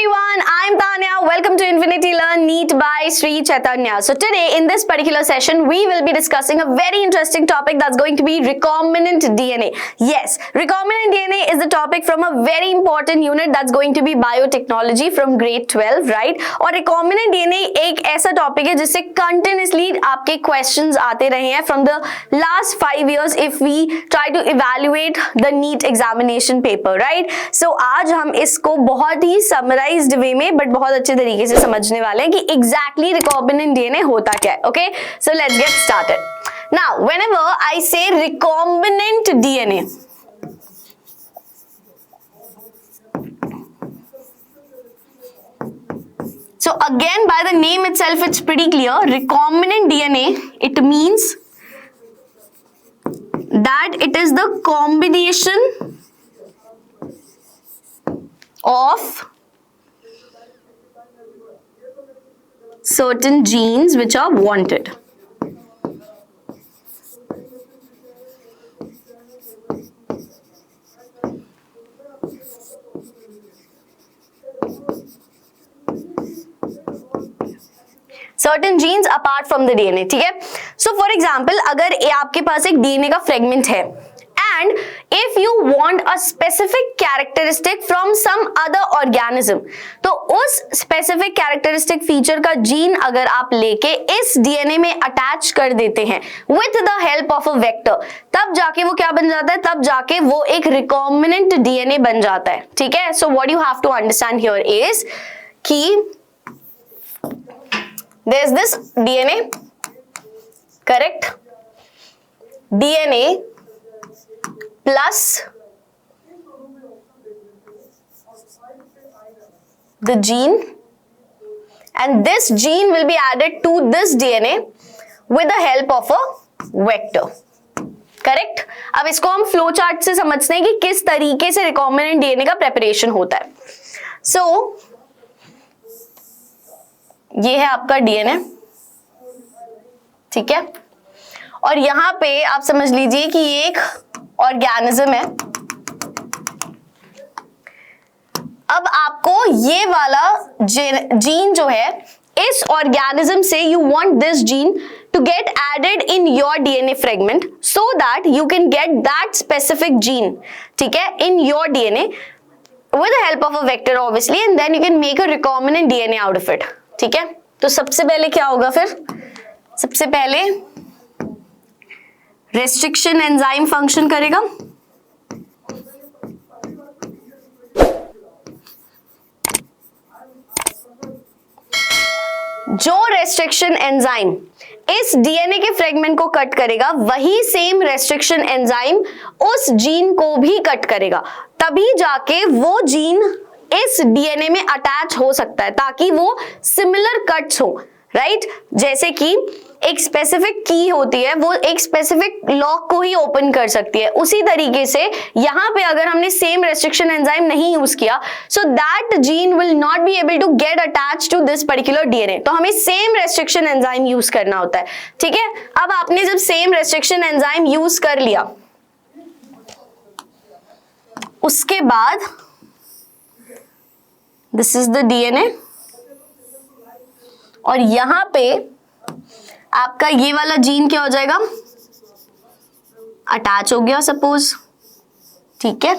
everyone, I'm Tanya. Welcome to Infinity Learn NEET by Sri Chaitanya. So today in this particular session we will be discussing a very interesting topic that's going to be recombinant DNA. Yes, recombinant DNA is the topic from a very important unit that's going to be biotechnology from grade 12, right? और recombinant DNA एक ऐसा topic है जिससे continuously आपके questions आते रहे हैं from the last 5 years if we try to evaluate the NEET examination paper, right? So आज हम इसको बहुत ही समराइज्ड वे में बट बहुत अच्छे तरीके से समझने वाले हैं कि एग्जैक्टली रिकॉम्बिनेंट डीएनए होता क्या है. Okay, so let's get started. Now whenever I say recombinant DNA, so again by the name itself it's pretty clear. Recombinant DNA, it means that it is the combination of certain genes which are wanted. Certain genes apart from the DNA, ठीक है? So for example, अगर आपके पास एक DNA का fragment है and if you want a specific characteristic from some other organism, तो उस specific characteristic feature का जीन अगर आप लेके इस DNA में अटैच कर देते हैं with the help of a vector, तब जाके वो क्या बन जाता है? तब जाके वो एक recombinant DNA बन जाता है, ठीक है? So what you have to understand here is कि there's this DNA, correct? DNA plus the gene, and this gene will be added to this DNA with the help of a vector. Correct? अब इसको हम flow chart से समझते हैं कि किस तरीके से रिकॉम्बिनेंट डीएनए का प्रेपरेशन होता है. सो ये है आपका डीएनए, ठीक है? और यहां पे आप समझ लीजिए कि ये एक ऑर्गेनिज्म है. अब आपको ये वाला जीन जो है इस ऑर्गेनिज्म से you want this gene to get added in your DNA fragment so that you can get that specific gene, ठीक है, in your DNA with the help of a vector obviously, and then you can make a recombinant DNA out of it. ठीक है? तो सबसे पहले क्या होगा फिर? सबसे पहले रेस्ट्रिक्शन एंजाइम फंक्शन करेगा. जो रेस्ट्रिक्शन एंजाइम इस डीएनए के फ्रेगमेंट को कट करेगा वही सेम रेस्ट्रिक्शन एंजाइम उस जीन को भी कट करेगा, तभी जाके वो जीन इस डीएनए में अटैच हो सकता है ताकि वो सिमिलर कट्स हो, राइट? जैसे कि एक स्पेसिफिक की होती है, वो एक स्पेसिफिक लॉक को ही ओपन कर सकती है. उसी तरीके से यहां पे अगर हमने सेम रेस्ट्रिक्शन एंजाइम नहीं यूज किया, so that gene will not be able to get attach to this particular DNA. तो हमें सेम रेस्ट्रिक्शन एंजाइम यूज करना होता है, ठीक है? अब आपने जब सेम रेस्ट्रिक्शन एंजाइम यूज कर लिया, उसके बाद दिस इज द डीएनए और यहां पे आपका ये वाला जीन क्या हो जाएगा? अटैच हो गया सपोज, ठीक है?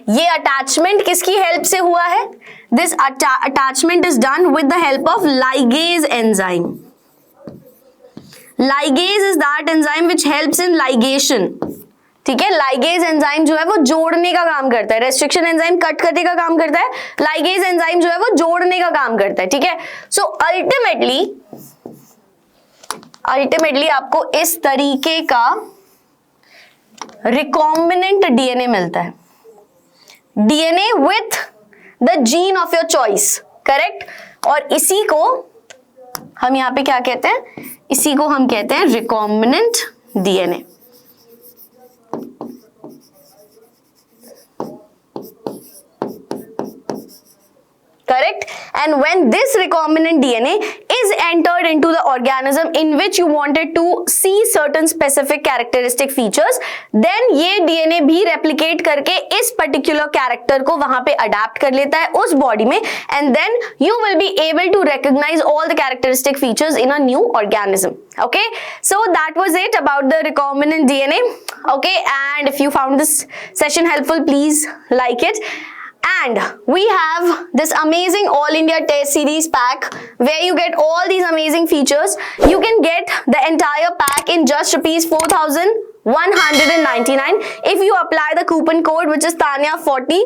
ये अटैचमेंट किसकी हेल्प से हुआ है? This attachment is done with the help of ligase enzyme. Ligase is that enzyme which helps in ligation, ठीक है? लाइगेज एंजाइम जो है वो जोड़ने का काम करता है. रेस्ट्रिक्शन एंजाइम कट करने का काम करता है, लाइगेज एंजाइम जो है वो जोड़ने का काम करता है, ठीक है? सो अल्टीमेटली आपको इस तरीके का रिकॉम्बिनेंट डीएनए मिलता है. DNA with the gene of your choice, correct? और इसी को हम यहां पे क्या कहते हैं? इसी को हम कहते हैं recombinant DNA. Correct? And when this recombinant DNA is is entered into the organism in which you wanted to see certain specific characteristic features, then ये DNA भी replicate करके इस particular character को वहां पे adapt कर लेता है उस body में, and then you will be able to recognize all the characteristic features in a new organism. Okay, so that was it about the recombinant DNA. Okay, and if you found this session helpful, please like it. And we have this amazing All India Test Series pack where you get all these amazing features. You can get the entire pack in just rupees 4,199 if you apply the coupon code, which is Tanya40.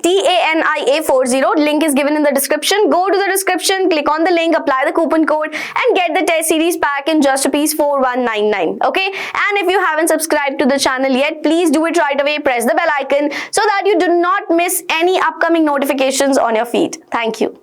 TANIA40. Link is given in the description. Go to the description, click on the link, apply the coupon code and get the test series pack in just rupees 4,199. Okay, and if you haven't subscribed to the channel yet, please do it right away. Press the bell icon so that you do not miss any upcoming notifications on your feed. Thank you.